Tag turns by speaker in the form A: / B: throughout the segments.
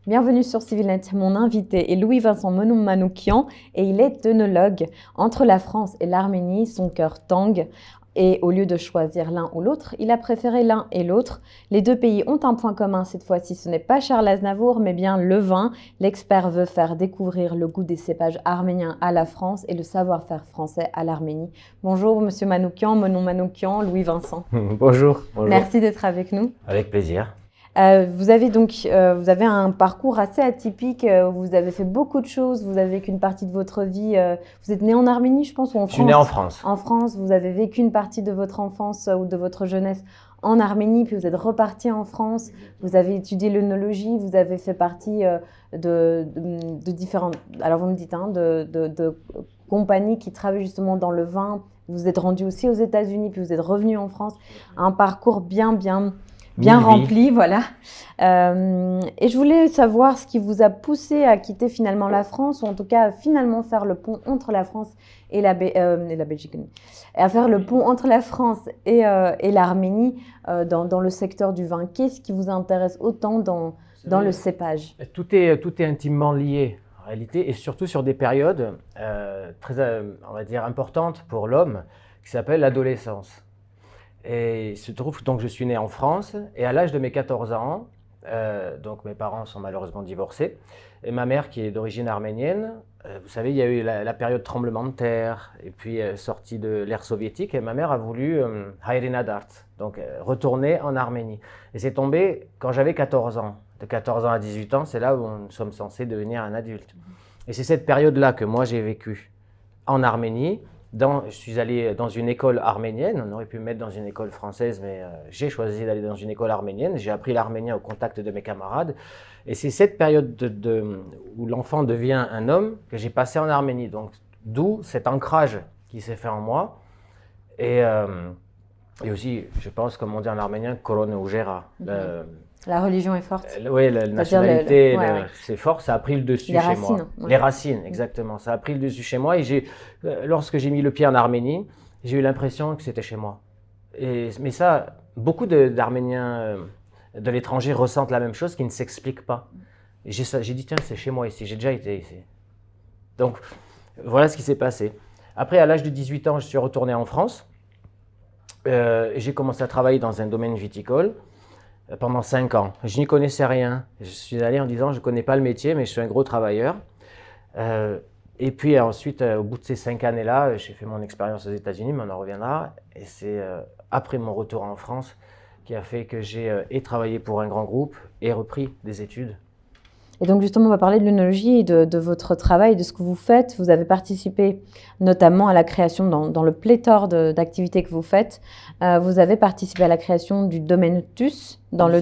A: Bienvenue sur Civilnet. Mon invité est Louis-Vincent Manoukian et il est œnologue. Entre la France et l'Arménie, son cœur tangue. Et au lieu de choisir l'un ou l'autre, il a préféré l'un et l'autre. Les deux pays ont un point commun cette fois-ci. Ce n'est pas Charles Aznavour, mais bien le vin. L'expert veut faire découvrir le goût des cépages arméniens à la France et le savoir-faire français à l'Arménie. Bonjour Monsieur Manoukian, mon nom Manoukian, Louis-Vincent.
B: Bonjour, bonjour.
A: Merci d'être avec nous.
B: Avec plaisir.
A: Vous avez un parcours assez atypique. Vous avez fait beaucoup de choses. Vous avez vécu une partie de votre vie. Vous êtes né en Arménie, je pense, ou en France?
B: Je suis né en France.
A: En France, vous avez vécu une partie de votre enfance ou de votre jeunesse en Arménie, puis vous êtes reparti en France. Vous avez étudié l'œnologie. Vous avez fait partie de différentes. Alors vous me dites, de compagnies qui travaillent justement dans le vin. Vous êtes rendu aussi aux États-Unis, puis vous êtes revenu en France. Un parcours bien rempli, voilà. Et je voulais savoir ce qui vous a poussé à quitter finalement la France, ou en tout cas à finalement faire le pont entre la France et la Belgique, et à faire le pont entre la France et l'Arménie dans le secteur du vin. Qu'est-ce qui vous intéresse autant dans le cépage?
B: Tout est intimement lié en réalité, et surtout sur des périodes très, on va dire, importantes pour l'homme, qui s'appellent l'adolescence. Et il se trouve donc je suis né en France et à l'âge de mes 14 ans, donc mes parents sont malheureusement divorcés et ma mère qui est d'origine arménienne, vous savez il y a eu la période tremblement de terre et puis sortie de l'ère soviétique et ma mère a voulu Hayrinadart, donc retourner en Arménie. Et c'est tombé quand j'avais 14 ans. De 14 ans à 18 ans, c'est là où nous sommes censés devenir un adulte. Et c'est cette période-là que moi j'ai vécu en Arménie. Je suis allé dans une école arménienne, on aurait pu me mettre dans une école française, mais j'ai choisi d'aller dans une école arménienne. J'ai appris l'arménien au contact de mes camarades. Et c'est cette période où l'enfant devient un homme que j'ai passé en Arménie. Donc, d'où cet ancrage qui s'est fait en moi. Et aussi, je pense, comme on dit en arménien, Koron Oujera.
A: La religion est forte.
B: Oui, la nationalité,
A: ouais.
B: c'est fort, ça a pris le dessus
A: les
B: chez
A: racines,
B: moi.
A: Ouais.
B: Les racines, exactement. Ça a pris le dessus chez moi et lorsque j'ai mis le pied en Arménie, j'ai eu l'impression que c'était chez moi. Mais ça, beaucoup d'Arméniens de l'étranger ressentent la même chose qui ne s'explique pas. J'ai dit, tiens, c'est chez moi ici, j'ai déjà été ici. Donc, voilà ce qui s'est passé. Après, à l'âge de 18 ans, je suis retourné en France. J'ai commencé à travailler dans un domaine viticole. Pendant 5 ans. Je n'y connaissais rien. Je suis allé en disant, je ne connais pas le métier, mais je suis un gros travailleur. Et puis ensuite, au bout de ces 5 années-là, j'ai fait mon expérience aux États-Unis, mais on en reviendra. Et c'est après mon retour en France qui a fait que j'ai travaillé pour un grand groupe et repris des études.
A: Et donc justement, on va parler de l'œnologie et de votre travail, de ce que vous faites. Vous avez participé notamment à la création, dans le pléthore d'activités que vous faites, vous avez participé à la création du domaine TUS, dans le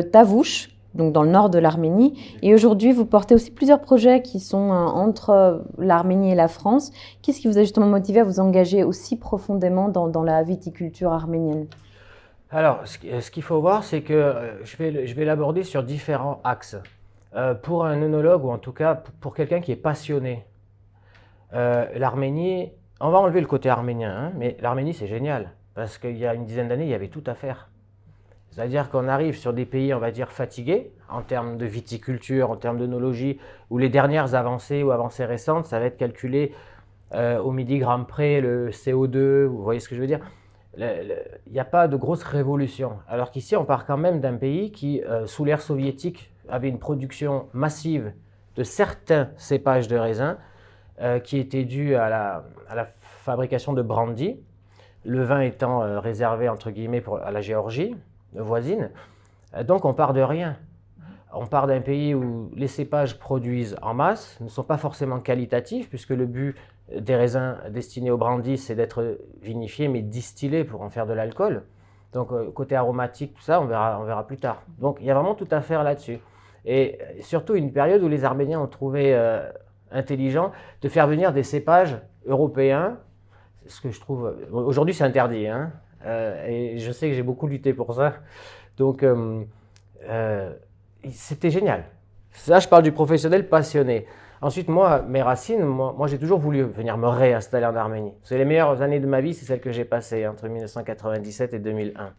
A: Tavouche, donc dans le nord de l'Arménie. Et aujourd'hui, vous portez aussi plusieurs projets qui sont entre l'Arménie et la France. Qu'est-ce qui vous a justement motivé à vous engager aussi profondément dans la viticulture arménienne ?
B: Alors, ce qu'il faut voir, c'est que je vais l'aborder sur différents axes. Pour un œnologue, ou en tout cas pour quelqu'un qui est passionné, l'Arménie, on va enlever le côté arménien, mais l'Arménie c'est génial, parce qu'il y a une dizaine d'années, il y avait tout à faire. C'est-à-dire qu'on arrive sur des pays, on va dire, fatigués, en termes de viticulture, en termes d'œnologie, où les dernières avancées ou avancées récentes, ça va être calculé au milligramme près, le CO2, vous voyez ce que je veux dire ? Il n'y a pas de grosse révolution. Alors qu'ici, on part quand même d'un pays qui, sous l'ère soviétique, avait une production massive de certains cépages de raisin qui était due à la fabrication de brandy, le vin étant réservé, entre guillemets, à la Géorgie voisine. Donc on part de rien. On part d'un pays où les cépages produisent en masse, ne sont pas forcément qualitatifs, puisque le but des raisins destinés au brandy, c'est d'être vinifiés, mais distillés pour en faire de l'alcool. Donc, côté aromatique, tout ça, on verra plus tard. Donc, il y a vraiment tout à faire là-dessus. Et surtout, une période où les Arméniens ont trouvé intelligent de faire venir des cépages européens, ce que je trouve... Aujourd'hui, c'est interdit, hein, et je sais que j'ai beaucoup lutté pour ça. Donc, c'était génial. Ça, je parle du professionnel passionné. Ensuite, moi, mes racines, moi j'ai toujours voulu venir me réinstaller en Arménie. C'est les meilleures années de ma vie, c'est celles que j'ai passées entre 1997 et 2001.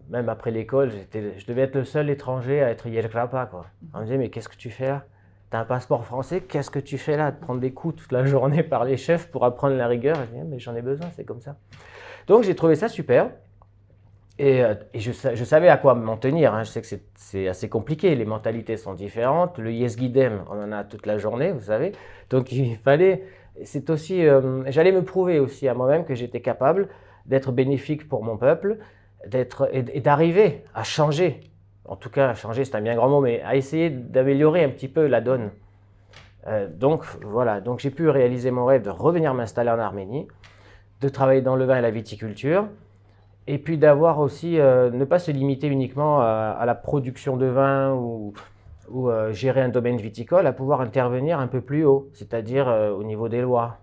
B: même après l'école, je devais être le seul étranger à être Yergrapa, quoi. On me disait, mais qu'est-ce que tu fais là? T'as un passeport français, qu'est-ce que tu fais là? De prendre des coups toute la journée par les chefs pour apprendre la rigueur. Je dis, mais j'en ai besoin, c'est comme ça. Donc j'ai trouvé ça super. Et je savais à quoi m'en tenir, hein. Je sais que c'est assez compliqué, les mentalités sont différentes. Le yes guidem, on en a toute la journée, vous savez. Donc il fallait, c'est aussi, j'allais me prouver aussi à moi-même que j'étais capable d'être bénéfique pour mon peuple, et d'arriver à changer. En tout cas, changer, c'est un bien grand mot, mais à essayer d'améliorer un petit peu la donne. Donc voilà, donc j'ai pu réaliser mon rêve de revenir m'installer en Arménie, de travailler dans le vin et la viticulture, et puis d'avoir aussi, ne pas se limiter uniquement à la production de vin ou gérer un domaine viticole, à pouvoir intervenir un peu plus haut, c'est-à-dire au niveau des lois.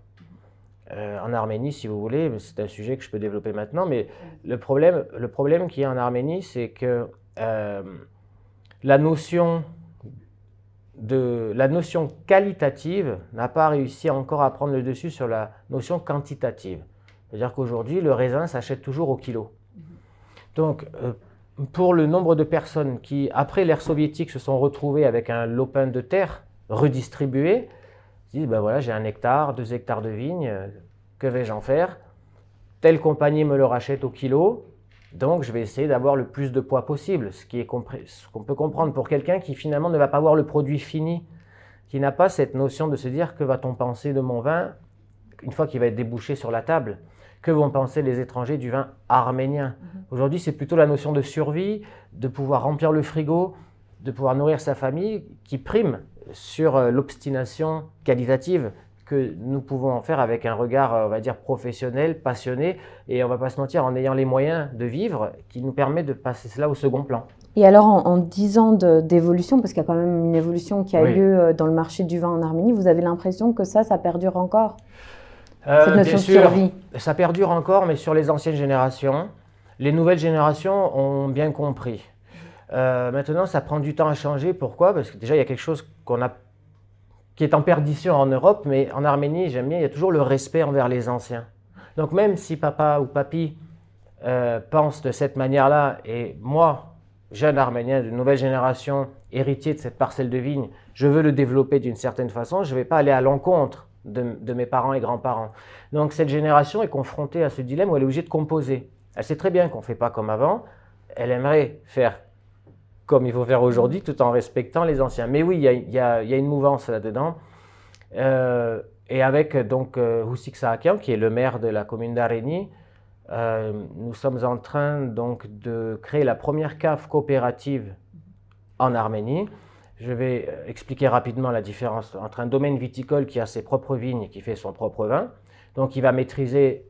B: En Arménie, si vous voulez, c'est un sujet que je peux développer maintenant, mais le problème qu'il y a en Arménie, c'est que la notion qualitative n'a pas réussi encore à prendre le dessus sur la notion quantitative. C'est-à-dire qu'aujourd'hui, le raisin s'achète toujours au kilo. Donc, pour le nombre de personnes qui, après l'ère soviétique, se sont retrouvées avec un lopin de terre redistribué, se disent, ben voilà, j'ai 1 hectare, 2 hectares de vignes, que vais-je en faire? Telle compagnie me le rachète au kilo, donc je vais essayer d'avoir le plus de poids possible, ce qu'on peut comprendre pour quelqu'un qui finalement ne va pas voir le produit fini, qui n'a pas cette notion de se dire que va-t-on penser de mon vin une fois qu'il va être débouché sur la table, que vont penser les étrangers du vin arménien. Aujourd'hui, c'est plutôt la notion de survie, de pouvoir remplir le frigo, de pouvoir nourrir sa famille, qui prime sur l'obstination qualitative que nous pouvons en faire avec un regard, on va dire, professionnel, passionné, et on ne va pas se mentir, en ayant les moyens de vivre, qui nous permet de passer cela au second plan.
A: Et alors, en 10 ans d'évolution, parce qu'il y a quand même une évolution qui a lieu dans le marché du vin en Arménie, vous avez l'impression que ça perdure encore? Cette notion de survie.
B: Ça perdure encore, mais sur les anciennes générations. Les nouvelles générations ont bien compris. Maintenant, ça prend du temps à changer. Pourquoi? Parce que déjà, il y a quelque chose qui est en perdition en Europe, mais en Arménie, j'aime bien, il y a toujours le respect envers les anciens. Donc même si papa ou papy pense de cette manière-là, et moi, jeune Arménien de nouvelle génération, héritier de cette parcelle de vigne, je veux le développer d'une certaine façon, je ne vais pas aller à l'encontre de mes parents et grands-parents. Donc cette génération est confrontée à ce dilemme où elle est obligée de composer. Elle sait très bien qu'on ne fait pas comme avant, elle aimerait faire comme il faut faire aujourd'hui, tout en respectant les anciens. Mais oui, il y a une mouvance là-dedans. Et avec donc Houssik Saakian, qui est le maire de la commune d'Areni, nous sommes en train donc de créer la première cave coopérative en Arménie. Je vais expliquer rapidement la différence entre un domaine viticole qui a ses propres vignes et qui fait son propre vin. Donc il va maîtriser,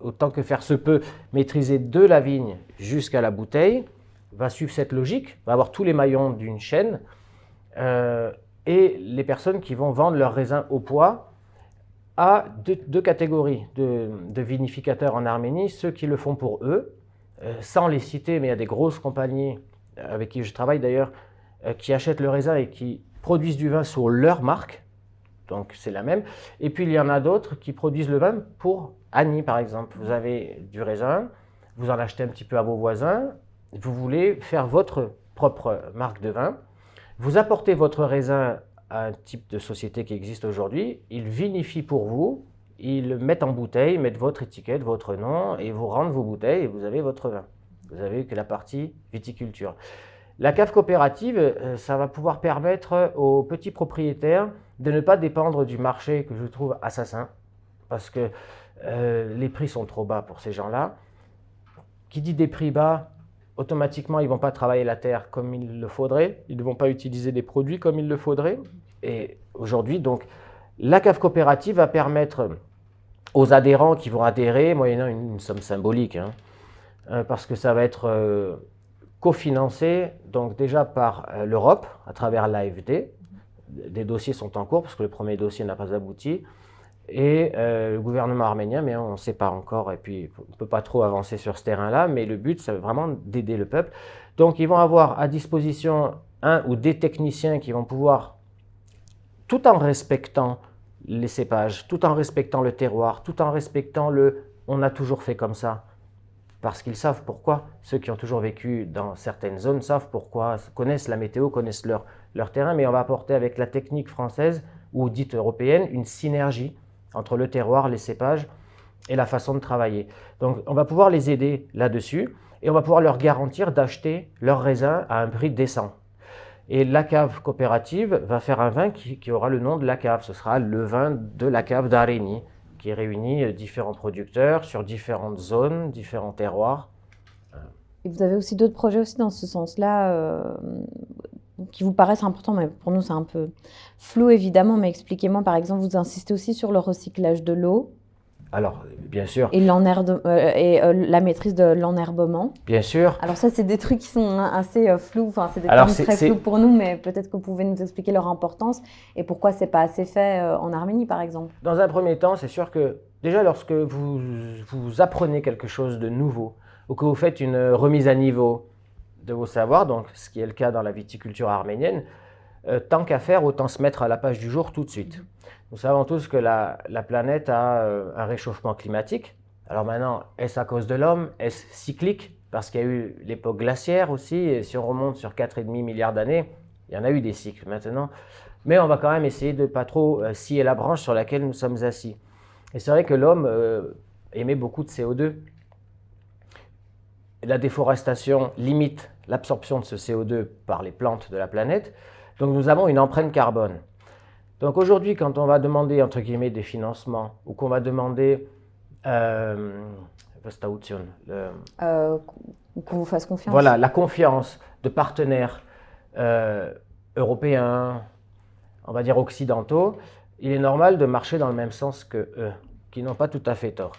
B: autant que faire se peut, maîtriser de la vigne jusqu'à la bouteille, va suivre cette logique, va avoir tous les maillons d'une chaîne, et les personnes qui vont vendre leurs raisins au poids à deux catégories de vinificateurs en Arménie, ceux qui le font pour eux, sans les citer, mais il y a des grosses compagnies avec qui je travaille d'ailleurs, qui achètent le raisin et qui produisent du vin sous leur marque, donc c'est la même. Et puis il y en a d'autres qui produisent le vin pour Annie par exemple. Vous avez du raisin, vous en achetez un petit peu à vos voisins, vous voulez faire votre propre marque de vin, vous apportez votre raisin à un type de société qui existe aujourd'hui, ils vinifient pour vous, ils le mettent en bouteille, mettent votre étiquette, votre nom, et vous rendent vos bouteilles et vous avez votre vin. Vous avez que la partie viticulture. La cave coopérative, ça va pouvoir permettre aux petits propriétaires de ne pas dépendre du marché que je trouve assassin, parce que les prix sont trop bas pour ces gens-là. Qui dit des prix bas, automatiquement, ils ne vont pas travailler la terre comme il le faudrait, ils ne vont pas utiliser des produits comme il le faudrait. Et aujourd'hui, donc, la cave coopérative va permettre aux adhérents qui vont adhérer, moyennant une somme symbolique, parce que ça va être cofinancé donc déjà par l'Europe à travers l'AFD. Des dossiers sont en cours parce que le premier dossier n'a pas abouti. Et le gouvernement arménien, mais on ne sait pas encore, et puis on ne peut pas trop avancer sur ce terrain-là, mais le but, c'est vraiment d'aider le peuple. Donc ils vont avoir à disposition un ou des techniciens qui vont pouvoir, tout en respectant les cépages, tout en respectant le terroir, tout en respectant on a toujours fait comme ça, parce qu'ils savent pourquoi. Ceux qui ont toujours vécu dans certaines zones savent pourquoi, connaissent la météo, connaissent leur terrain, mais on va apporter avec la technique française ou dite européenne une synergie entre le terroir, les cépages et la façon de travailler. Donc on va pouvoir les aider là-dessus et on va pouvoir leur garantir d'acheter leurs raisins à un prix décent. Et la cave coopérative va faire un vin qui aura le nom de la cave. Ce sera le vin de la cave d'Areni, qui réunit différents producteurs sur différentes zones, différents terroirs.
A: Et vous avez aussi d'autres projets aussi dans ce sens-là qui vous paraissent importants, mais pour nous c'est un peu flou évidemment, mais expliquez-moi par exemple, vous insistez aussi sur le recyclage de l'eau.
B: Alors, bien sûr.
A: Et la maîtrise de l'enherbement.
B: Bien sûr.
A: Alors ça, c'est des trucs qui sont assez flous, enfin c'est des termes très flous pour nous, mais peut-être que vous pouvez nous expliquer leur importance et pourquoi c'est pas assez fait en Arménie, par exemple.
B: Dans un premier temps, c'est sûr que déjà lorsque vous apprenez quelque chose de nouveau ou que vous faites une remise à niveau de vos savoirs, donc ce qui est le cas dans la viticulture arménienne, tant qu'à faire, autant se mettre à la page du jour tout de suite. Nous savons tous que la planète a un réchauffement climatique. Alors maintenant, est-ce à cause de l'homme? Est-ce cyclique? Parce qu'il y a eu l'époque glaciaire aussi, et si on remonte sur 4,5 milliards d'années, il y en a eu des cycles maintenant. Mais on va quand même essayer de ne pas trop scier la branche sur laquelle nous sommes assis. Et c'est vrai que l'homme émet beaucoup de CO2. La déforestation limite l'absorption de ce CO2 par les plantes de la planète. Donc nous avons une empreinte carbone. Donc aujourd'hui, quand on va demander, entre guillemets, des financements, ou qu'on va demander
A: qu'on vous fasse confiance.
B: Voilà, la confiance de partenaires européens, on va dire occidentaux, il est normal de marcher dans le même sens que eux, qui n'ont pas tout à fait tort.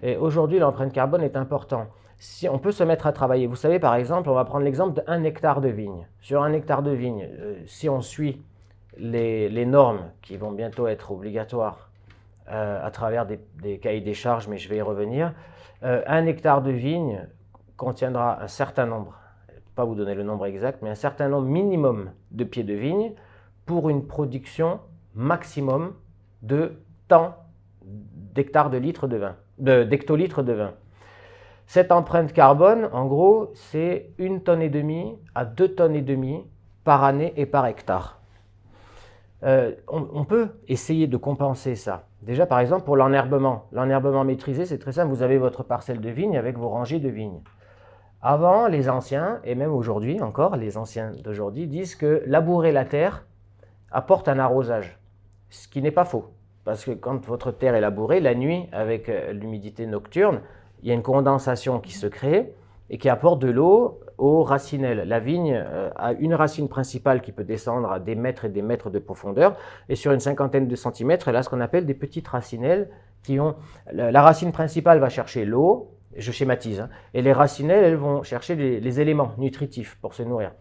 B: Et aujourd'hui, l'empreinte carbone est importante. Si on peut se mettre à travailler, vous savez, par exemple, on va prendre l'exemple d'1 hectare de vigne. Sur 1 hectare de vigne, si on suit les normes qui vont bientôt être obligatoires à travers des cahiers des charges, mais je vais y revenir, 1 hectare de vigne contiendra un certain nombre, je ne vais pas vous donner le nombre exact, mais un certain nombre minimum de pieds de vigne pour une production maximum de tant d'hectares de litres de vin, d'hectolitres de vin. Cette empreinte carbone, en gros, c'est 1,5 tonne à 2,5 tonnes par année et par hectare. On peut essayer de compenser ça. Déjà, par exemple, pour l'enherbement. L'enherbement maîtrisé, c'est très simple. Vous avez votre parcelle de vigne avec vos rangées de vignes. Avant, les anciens, et même aujourd'hui encore, les anciens d'aujourd'hui, disent que labourer la terre apporte un arrosage. Ce qui n'est pas faux. Parce que quand votre terre est labourée, la nuit, avec l'humidité nocturne, il y a une condensation qui se crée et qui apporte de l'eau aux racinelles. La vigne a une racine principale qui peut descendre à des mètres et des mètres de profondeur, et sur une cinquantaine de centimètres, elle a ce qu'on appelle des petites racinelles qui ont... La racine principale va chercher l'eau, je schématise, hein, et les racinelles, elles vont chercher les éléments nutritifs pour se nourrir.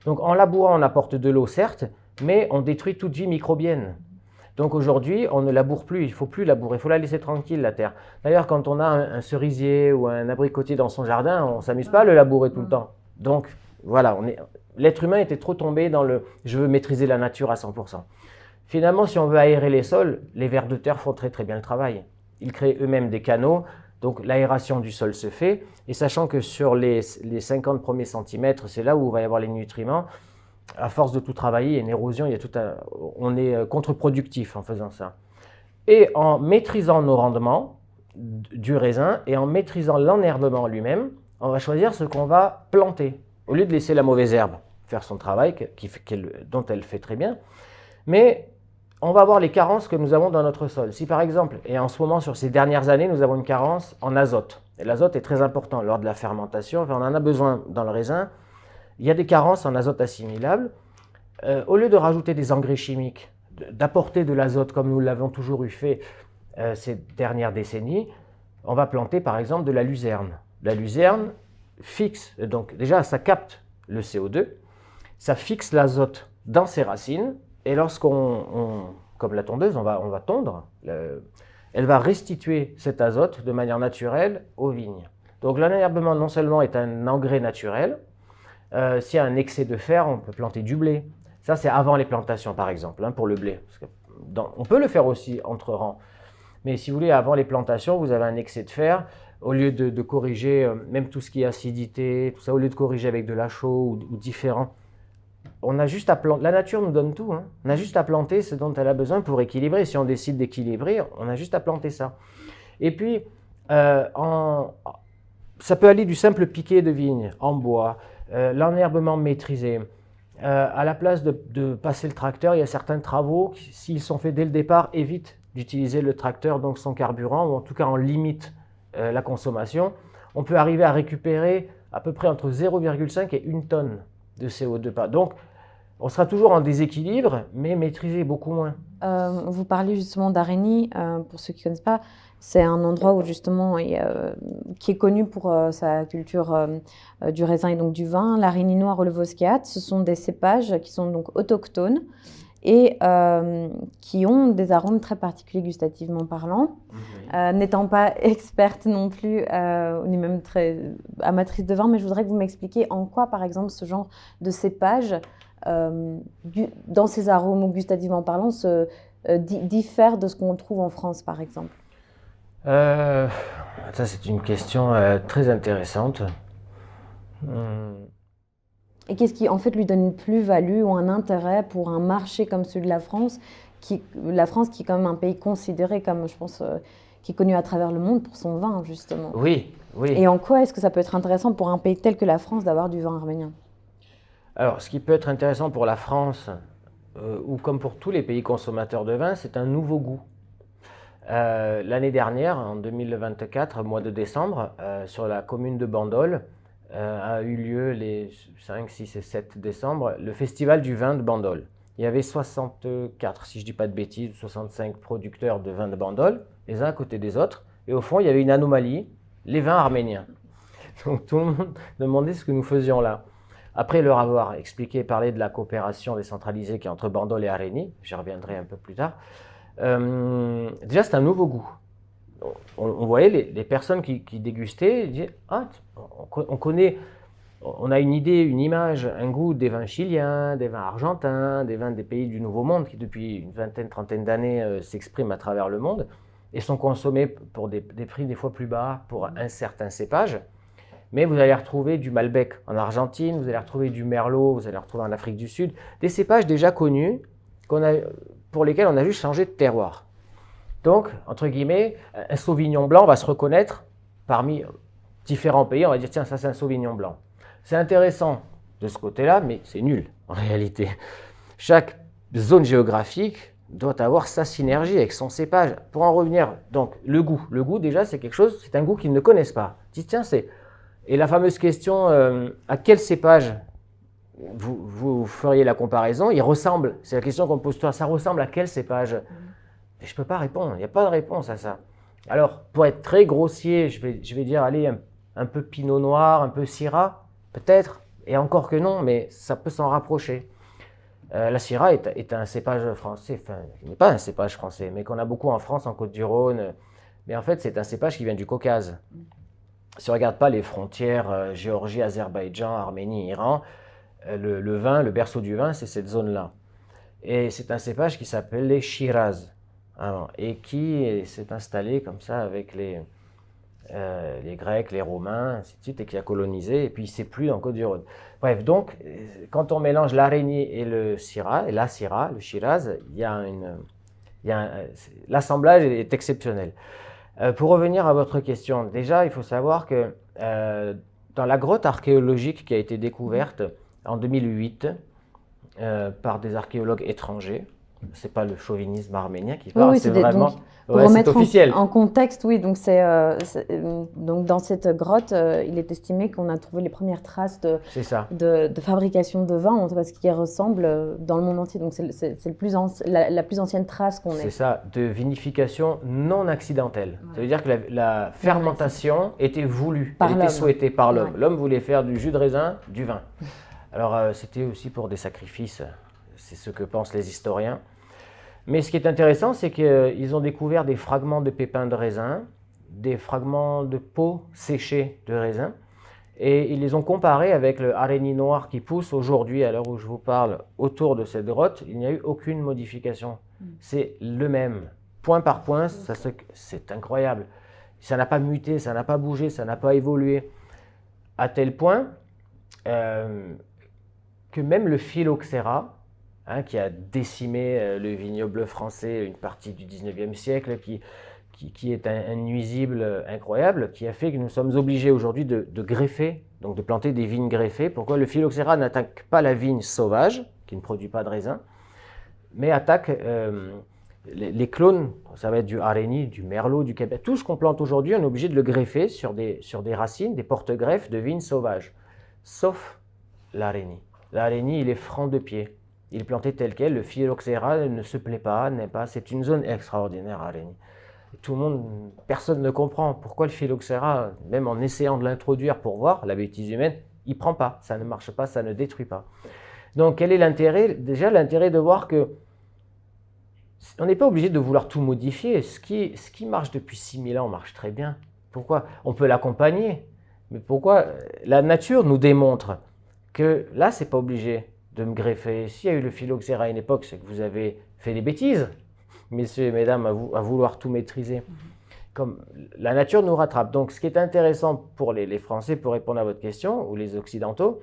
B: Donc en labourant, on apporte de l'eau, certes, mais on détruit toute vie microbienne. Donc aujourd'hui, on ne laboure plus, il ne faut plus labourer, il faut la laisser tranquille, la terre. D'ailleurs, quand on a un cerisier ou un abricotier dans son jardin, on ne s'amuse pas à le labourer tout le temps. Donc voilà, l'être humain était trop tombé dans le « je veux maîtriser la nature à 100%». Finalement, si on veut aérer les sols, les vers de terre font très très bien le travail. Ils créent eux-mêmes des canaux, donc l'aération du sol se fait. Et sachant que sur les 50 premiers centimètres, c'est là où il va y avoir les nutriments, à force de tout travailler, il y a une érosion, on est contre-productif en faisant ça. Et en maîtrisant nos rendements du raisin et en maîtrisant l'enherbement lui-même, on va choisir ce qu'on va planter, au lieu de laisser la mauvaise herbe faire son travail, dont elle fait très bien. Mais on va voir les carences que nous avons dans notre sol. Si par exemple, et en ce moment sur ces dernières années, nous avons une carence en azote, et l'azote est très important lors de la fermentation, enfin, on en a besoin dans le raisin, il y a des carences en azote assimilable. Au lieu de rajouter des engrais chimiques, d'apporter de l'azote comme nous l'avons toujours eu fait ces dernières décennies, on va planter par exemple de la luzerne. La luzerne fixe, donc déjà ça capte le CO2, ça fixe l'azote dans ses racines, et lorsqu'on, comme la tondeuse, on va tondre, elle va restituer cet azote de manière naturelle aux vignes. Donc l'enherbement non seulement est un engrais naturel, s'il y a un excès de fer, on peut planter du blé. Ça, c'est avant les plantations, par exemple, hein, pour le blé. Parce que on peut le faire aussi entre rangs. Mais si vous voulez, avant les plantations, vous avez un excès de fer. au lieu de corriger même tout ce qui est acidité, tout ça, au lieu de corriger avec de la chaux ou différent, on a juste à planter. La nature nous donne tout, hein. On a juste à planter ce dont elle a besoin pour équilibrer. Si on décide d'équilibrer, on a juste à planter ça. Et puis, ça peut aller du simple piquet de vigne en bois, l'enherbement maîtrisé. À la place de passer le tracteur, il y a certains travaux qui, s'ils sont faits dès le départ, évitent d'utiliser le tracteur, donc son carburant, ou en tout cas on limite la consommation. On peut arriver à récupérer à peu près entre 0,5 et 1 tonne de CO2 par. Donc, on sera toujours en déséquilibre, mais maîtrisé beaucoup moins.
A: Vous parlez justement d'Arigny, pour ceux qui ne connaissent pas, c'est un endroit où justement qui est connu pour sa culture du raisin et donc du vin. L'Arigny noir ou le Voskéat, ce sont des cépages qui sont donc autochtones et qui ont des arômes très particuliers gustativement parlant. N'étant pas experte non plus, ni même très amatrice de vin, mais je voudrais que vous m'expliquiez en quoi, par exemple, ce genre de cépage, dans ses arômes ou gustativement parlant, diffère de ce qu'on trouve en France, par exemple.
B: Ça, c'est une question très intéressante.
A: Et qu'est-ce qui, en fait, lui donne une plus-value ou un intérêt pour un marché comme celui de la France qui est quand même un pays considéré comme, je pense, qui est connu à travers le monde pour son vin, justement.
B: Oui, oui.
A: Et en quoi est-ce que ça peut être intéressant pour un pays tel que la France d'avoir du vin arménien?
B: Alors, ce qui peut être intéressant pour la France, ou comme pour tous les pays consommateurs de vin, c'est un nouveau goût. L'année dernière, en 2024, au mois de décembre, sur la commune de Bandol, a eu lieu les 5, 6 et 7 décembre, le festival du vin de Bandol. Il y avait 64, si je ne dis pas de bêtises, 65 producteurs de vin de Bandol, les uns à côté des autres. Et au fond, il y avait une anomalie, les vins arméniens. Donc tout le monde demandait ce que nous faisions là. Après leur avoir expliqué et parlé de la coopération décentralisée qui est entre Bandol et Arigny, j'y reviendrai un peu plus tard, déjà c'est un nouveau goût. On voyait les personnes qui dégustaient, ils disaient « Ah, on connaît, on a une idée, une image, un goût des vins chiliens, des vins argentins, des vins des pays du Nouveau Monde qui depuis une vingtaine, trentaine d'années s'expriment à travers le monde et sont consommés pour des prix des fois plus bas pour un certain cépage. Mais vous allez retrouver du Malbec en Argentine, vous allez retrouver du Merlot, vous allez retrouver en Afrique du Sud, des cépages déjà connus pour lesquels on a juste changé de terroir. Donc, entre guillemets, un Sauvignon blanc va se reconnaître parmi différents pays. On va dire, tiens, ça c'est un Sauvignon blanc. C'est intéressant de ce côté-là, mais c'est nul en réalité. Chaque zone géographique doit avoir sa synergie avec son cépage. Pour en revenir, donc, le goût. Le goût, déjà, c'est quelque chose, c'est un goût qu'ils ne connaissent pas. Dis, tiens, c'est... Et la fameuse question, à quel cépage vous feriez la comparaison? Il ressemble, c'est la question qu'on me pose toi, ça ressemble à quel cépage? Et je ne peux pas répondre, il n'y a pas de réponse à ça. Alors, pour être très grossier, je vais dire, allez, un peu Pinot Noir, un peu Syrah, peut-être, et encore que non, mais ça peut s'en rapprocher. La Syrah est un cépage français, enfin, il n'est pas un cépage français, mais qu'on a beaucoup en France, en Côte-du-Rhône, mais en fait, c'est un cépage qui vient du Caucase. Si on ne regarde pas les frontières Géorgie, Azerbaïdjan, Arménie, Iran, le vin, le berceau du vin, c'est cette zone-là. Et c'est un cépage qui s'appelle les Shiraz, et qui s'est installé comme ça avec les Grecs, les Romains, ainsi de suite, et qui a colonisé, et puis il ne s'est plus dans Côte-du-Rhône. Bref, donc, quand on mélange l'Arigny et le Syrah, le Shiraz, l'assemblage est exceptionnel. Pour revenir à votre question, déjà, il faut savoir que dans la grotte archéologique qui a été découverte en 2008 par des archéologues étrangers, c'est pas le chauvinisme arménien qui parle,
A: oui,
B: c'est vraiment...
A: Donc, pour remettre
B: officiel.
A: En contexte, oui, donc, donc dans cette grotte, il est estimé qu'on a trouvé les premières traces de fabrication de vin, en tout cas ce qui ressemble dans le monde entier. Donc c'est la plus ancienne trace qu'on ait.
B: C'est ça, de vinification non accidentelle. Ouais. Ça veut dire que la fermentation était voulue, elle était souhaitée par l'homme. Ouais. L'homme voulait faire du jus de raisin, du vin. Alors c'était aussi pour des sacrifices, c'est ce que pensent les historiens. Mais ce qui est intéressant, c'est qu'ils ont découvert des fragments de pépins de raisin, des fragments de peau séchée de raisin, et ils les ont comparés avec le Arigny noir qui pousse aujourd'hui, à l'heure où je vous parle, autour de cette grotte. Il n'y a eu aucune modification. C'est le même, point par point, c'est incroyable. Ça n'a pas muté, ça n'a pas bougé, ça n'a pas évolué, à tel point que même le phylloxéra, qui a décimé le vignoble français une partie du 19e siècle, qui est un nuisible incroyable, qui a fait que nous sommes obligés aujourd'hui de greffer, donc de planter des vignes greffées. Pourquoi? Le phylloxéra n'attaque pas la vigne sauvage, qui ne produit pas de raisin, mais attaque les clones, ça va être du Areni, du Merlot, du Cabernet. Tout ce qu'on plante aujourd'hui, on est obligé de le greffer sur des racines, des porte-greffes de vignes sauvages, sauf l'Areni. L'Areni, il est franc de pied. Il est planté tel quel. Le phylloxéra ne se plaît pas, n'aime pas. C'est une zone extraordinaire, Areni. Tout le monde, personne ne comprend pourquoi le phylloxéra, même en essayant de l'introduire pour voir la bêtise humaine, il ne prend pas, ça ne marche pas, ça ne détruit pas. Donc quel est l'intérêt? Déjà l'intérêt de voir que on n'est pas obligé de vouloir tout modifier. Ce qui marche depuis 6000 ans marche très bien. Pourquoi? On peut l'accompagner. Mais pourquoi? La nature nous démontre que là, c'est pas obligé de me greffer. S'il y a eu le phylloxéra à une époque, c'est que vous avez fait des bêtises, messieurs et mesdames, à vouloir tout maîtriser. Comme la nature nous rattrape. Donc, ce qui est intéressant pour les Français, pour répondre à votre question, ou les Occidentaux,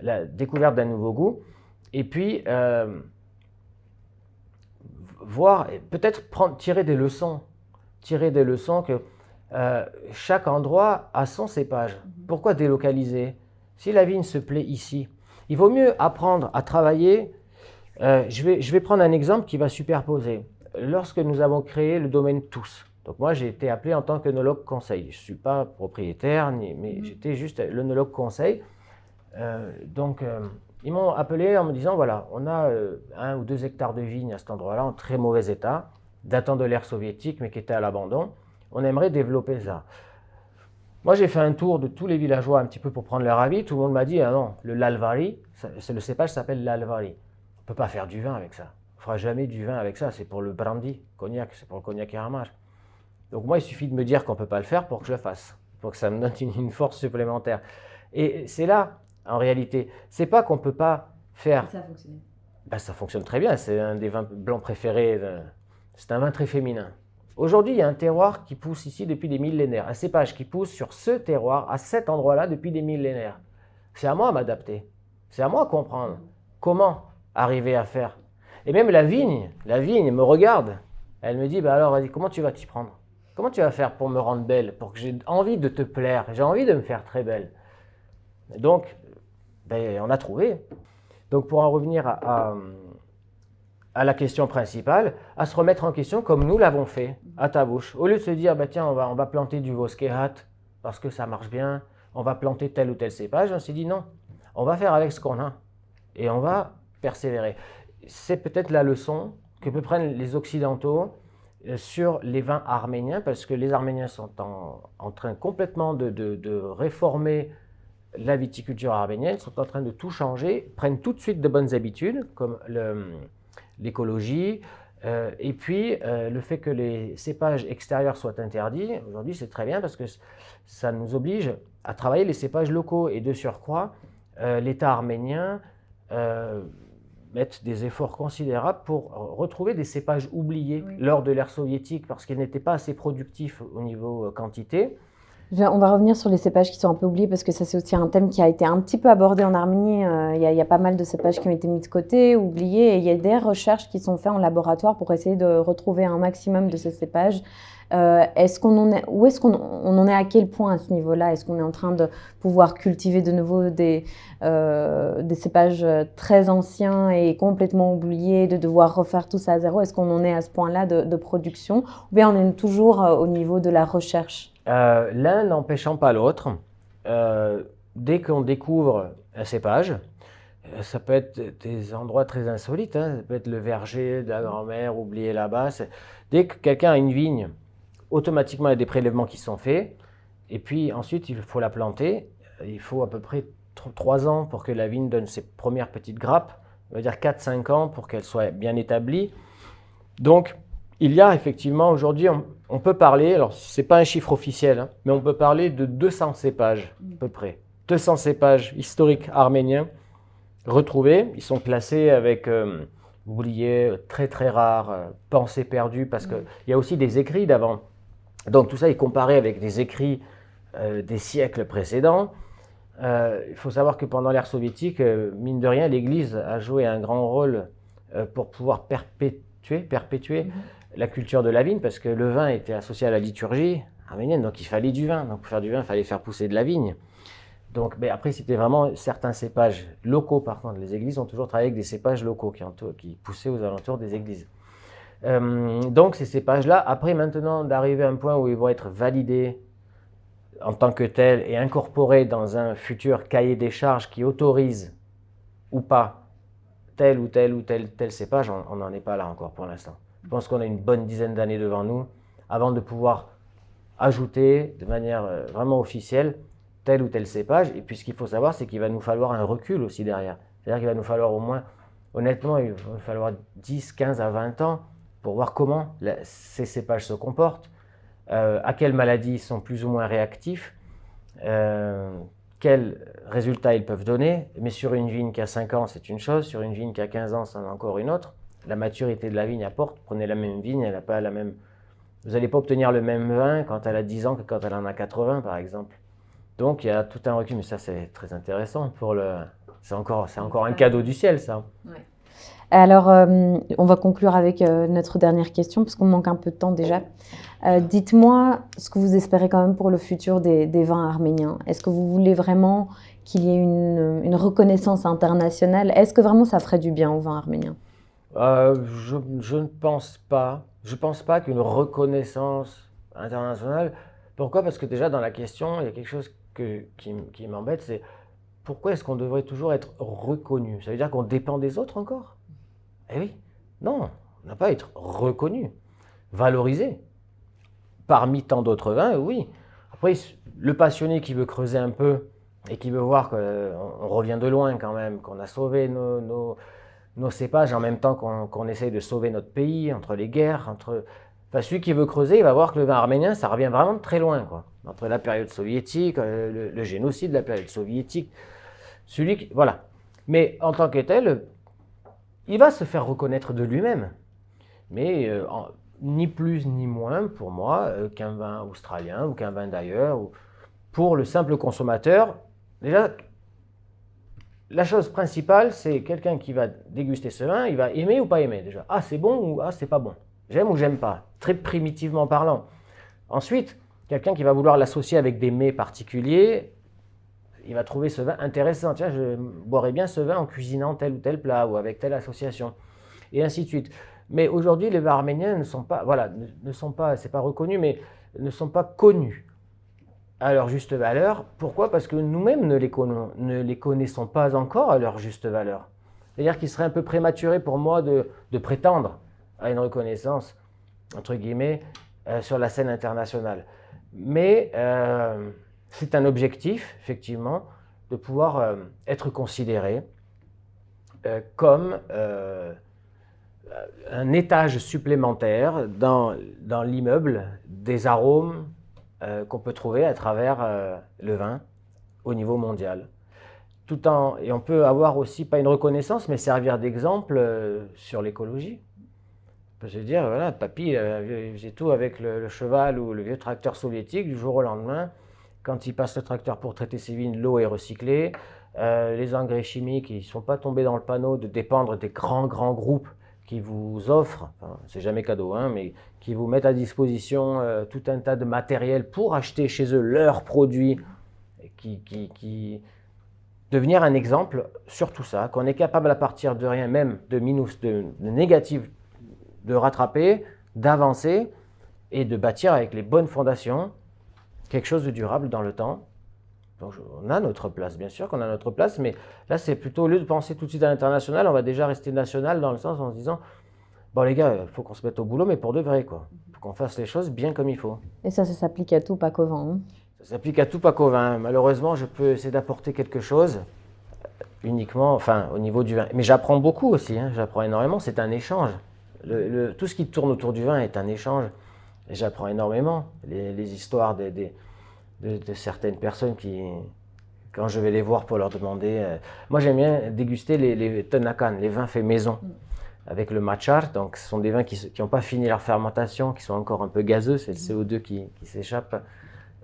B: la découverte d'un nouveau goût, et puis voir, peut-être tirer des leçons que chaque endroit a son cépage. Pourquoi délocaliser? Si la vigne se plaît ici, il vaut mieux apprendre à travailler. Je vais prendre un exemple qui va superposer. Lorsque nous avons créé le domaine Tous, donc moi j'ai été appelé en tant qu'œnologue conseil. Je ne suis pas propriétaire, mais j'étais juste l'œnologue conseil. Ils m'ont appelé en me disant, voilà, on a 1 ou 2 hectares de vignes à cet endroit-là en très mauvais état, datant de l'ère soviétique, mais qui était à l'abandon. On aimerait développer ça. Moi, j'ai fait un tour de tous les villageois un petit peu pour prendre leur avis. Tout le monde m'a dit, ah non, le Lalvari, le cépage s'appelle Lalvari. On ne peut pas faire du vin avec ça. On ne fera jamais du vin avec ça. C'est pour le brandy, cognac, c'est pour le cognac et ramage. Donc moi, il suffit de me dire qu'on ne peut pas le faire pour que je le fasse, pour que ça me donne une force supplémentaire. Et c'est là, en réalité, c'est pas qu'on ne peut pas faire.
A: Ça fonctionne.
B: Ben, ça fonctionne très bien. C'est un des vins blancs préférés. C'est un vin très féminin. Aujourd'hui, il y a un terroir qui pousse ici depuis des millénaires, un cépage qui pousse sur ce terroir, à cet endroit-là, depuis des millénaires. C'est à moi à m'adapter, c'est à moi à comprendre comment arriver à faire. Et même la vigne me regarde, elle me dit, bah alors vas-y, comment tu vas t'y prendre? Comment tu vas faire pour me rendre belle, pour que j'ai envie de te plaire, j'ai envie de me faire très belle. Donc, on a trouvé. Donc pour en revenir à la question principale, à se remettre en question comme nous l'avons fait à Tavouche. Au lieu de se dire, tiens, on va planter du Voskehat parce que ça marche bien, on va planter tel ou tel cépage, on s'est dit non, on va faire avec ce qu'on a et on va persévérer. C'est peut-être la leçon que peuvent prendre les Occidentaux sur les vins arméniens, parce que les Arméniens sont en train complètement de réformer la viticulture arménienne, sont en train de tout changer, prennent tout de suite de bonnes habitudes, comme l'écologie, et puis le fait que les cépages extérieurs soient interdits. Aujourd'hui, c'est très bien parce que ça nous oblige à travailler les cépages locaux. Et de surcroît, l'État arménien met des efforts considérables pour retrouver des cépages oubliés lors de l'ère soviétique parce qu'ils n'étaient pas assez productifs au niveau quantité.
A: On va revenir sur les cépages qui sont un peu oubliés parce que ça c'est aussi un thème qui a été un petit peu abordé en Arménie. Il y a pas mal de cépages qui ont été mis de côté, oubliés, et il y a des recherches qui sont faites en laboratoire pour essayer de retrouver un maximum de ces cépages. Où est-ce qu'on en est, à quel point à ce niveau-là? Est-ce qu'on est en train de pouvoir cultiver de nouveau des cépages très anciens et complètement oubliés, de devoir refaire tout ça à zéro? Est-ce qu'on en est à ce point-là de production, ou bien on est toujours au niveau de la recherche?
B: L'un n'empêchant pas l'autre. Dès qu'on découvre un cépage, ça peut être des endroits très insolites, ça peut être le verger de la grand-mère oublié là-bas. Dès que quelqu'un a une vigne, automatiquement il y a des prélèvements qui sont faits, et puis ensuite il faut la planter. Il faut à peu près 3 ans pour que la vigne donne ses premières petites grappes, on va dire 4-5 ans pour qu'elle soit bien établie. Donc il y a effectivement aujourd'hui, on peut parler, alors ce n'est pas un chiffre officiel, mais on peut parler de 200 cépages à peu près. 200 cépages historiques arméniens retrouvés. Ils sont classés avec oubliés, très très rares, pensées perdues, parce qu'il y a aussi des écrits d'avant. Donc tout ça est comparé avec des écrits des siècles précédents. Il faut savoir que pendant l'ère soviétique, mine de rien, l'Église a joué un grand rôle pour pouvoir perpétuer la culture de la vigne, parce que le vin était associé à la liturgie arménienne, donc il fallait du vin. Donc pour faire du vin, il fallait faire pousser de la vigne. Donc, mais après, c'était vraiment certains cépages locaux, par contre. Les églises ont toujours travaillé avec des cépages locaux qui poussaient aux alentours des églises. Donc ces cépages-là, après maintenant d'arriver à un point où ils vont être validés en tant que tels et incorporés dans un futur cahier des charges qui autorise ou pas tel ou tel cépage, on n'en est pas là encore pour l'instant. Je pense qu'on a une bonne dizaine d'années devant nous avant de pouvoir ajouter de manière vraiment officielle tel ou tel cépage. Et puis ce qu'il faut savoir, c'est qu'il va nous falloir un recul aussi derrière. C'est-à-dire qu'il va nous falloir au moins, honnêtement, il va falloir 10, 15 à 20 ans pour voir comment ces cépages se comportent, à quelles maladies ils sont plus ou moins réactifs, quels résultats ils peuvent donner. Mais sur une vigne qui a 5 ans, c'est une chose, sur une vigne qui a 15 ans, c'en est encore une autre. La maturité de la vigne apporte, prenez la même vigne, elle n'a pas la même... Vous n'allez pas obtenir le même vin quand elle a 10 ans que quand elle en a 80, par exemple. Donc il y a tout un recul, mais ça c'est très intéressant pour le... C'est encore un cadeau du ciel, ça.
A: Ouais. Alors, on va conclure avec notre dernière question, parce qu'on manque un peu de temps déjà. Dites-moi ce que vous espérez quand même pour le futur des vins arméniens. Est-ce que vous voulez vraiment qu'il y ait une reconnaissance internationale? Est-ce que vraiment ça ferait du bien aux vins arméniens?
B: Je ne pense pas. Je ne pense pas qu'une reconnaissance internationale... Pourquoi? Parce que déjà dans la question, il y a quelque chose qui m'embête, c'est pourquoi est-ce qu'on devrait toujours être reconnu? Ça veut dire qu'on dépend des autres encore? Eh oui, non, on n'a pas à être reconnu, valorisé. Parmi tant d'autres vins, oui. Après, le passionné qui veut creuser un peu et qui veut voir qu'on revient de loin quand même, qu'on a sauvé nos cépages en même temps qu'on essaye de sauver notre pays, entre les guerres, Enfin, celui qui veut creuser, il va voir que le vin arménien, ça revient vraiment de très loin, quoi. Entre la période soviétique, le génocide de la période soviétique, voilà. Mais en tant que tel, il va se faire reconnaître de lui-même. Mais ni plus ni moins, pour moi, qu'un vin australien ou qu'un vin d'ailleurs. Pour le simple consommateur, déjà, la chose principale, c'est quelqu'un qui va déguster ce vin, il va aimer ou pas aimer déjà. Ah, c'est bon ou ah, c'est pas bon. J'aime ou j'aime pas, très primitivement parlant. Ensuite, quelqu'un qui va vouloir l'associer avec des mets particuliers, il va trouver ce vin intéressant. Tiens, je boirais bien ce vin en cuisinant tel ou tel plat ou avec telle association, et ainsi de suite. Mais aujourd'hui, les vins arméniens ne sont pas, voilà, c'est pas reconnu, mais ne sont pas connus à leur juste valeur. Pourquoi? Parce que nous-mêmes ne les connaissons pas encore à leur juste valeur. C'est-à-dire qu'il serait un peu prématuré pour moi de prétendre à une reconnaissance, entre guillemets, sur la scène internationale. Mais c'est un objectif, effectivement, de pouvoir être considéré comme un étage supplémentaire dans l'immeuble des arômes qu'on peut trouver à travers le vin au niveau mondial. Et on peut avoir aussi, pas une reconnaissance, mais servir d'exemple sur l'écologie. On peut se dire, voilà, papy faisait tout avec le cheval ou le vieux tracteur soviétique, du jour au lendemain. Quand il passe le tracteur pour traiter ses vignes, l'eau est recyclée. Les engrais chimiques, ils ne sont pas tombés dans le panneau de dépendre des grands groupes qui vous offrent, enfin, c'est jamais cadeau, hein, mais qui vous mettent à disposition tout un tas de matériel pour acheter chez eux leurs produits, devenir un exemple sur tout ça, qu'on est capable à partir de rien, même de négatif, de rattraper, d'avancer et de bâtir avec les bonnes fondations quelque chose de durable dans le temps. Donc on a notre place, bien sûr qu'on a notre place, mais là c'est plutôt, au lieu de penser tout de suite à l'international, on va déjà rester national dans le sens en se disant, bon les gars, il faut qu'on se mette au boulot, mais pour de vrai, quoi. Il faut qu'on fasse les choses bien comme il faut.
A: Et ça s'applique à tout, pas qu'au vin. Hein.
B: Ça s'applique à tout, pas qu'au vin. Malheureusement, je peux essayer d'apporter quelque chose, uniquement, enfin au niveau du vin. Mais j'apprends beaucoup aussi, hein. J'apprends énormément, c'est un échange. Tout ce qui tourne autour du vin est un échange. Et j'apprends énormément. Les histoires de certaines personnes qui, quand je vais les voir pour leur demander... moi, j'aime bien déguster les Tenakan, les vins faits maison. avec le machar. Donc, ce sont des vins qui n'ont pas fini leur fermentation, qui sont encore un peu gazeux, c'est le CO2 qui s'échappe.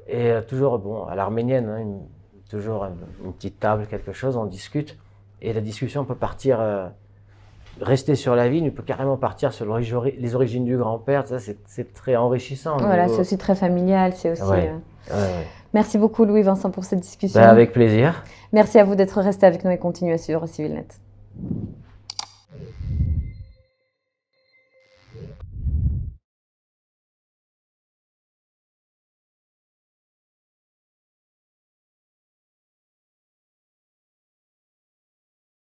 B: Et toujours, bon, à l'arménienne, hein, toujours une petite table, quelque chose, on discute. Et la discussion peut partir, rester sur la vigne, peut carrément partir sur les origines du grand-père. Ça, c'est très enrichissant.
A: Voilà, c'est aussi très familial. C'est aussi.
B: Ouais.
A: Merci beaucoup, Louis-Vincent, pour cette discussion.
B: Ben, avec plaisir.
A: Merci à vous d'être resté avec nous et continuez à suivre CivilNet.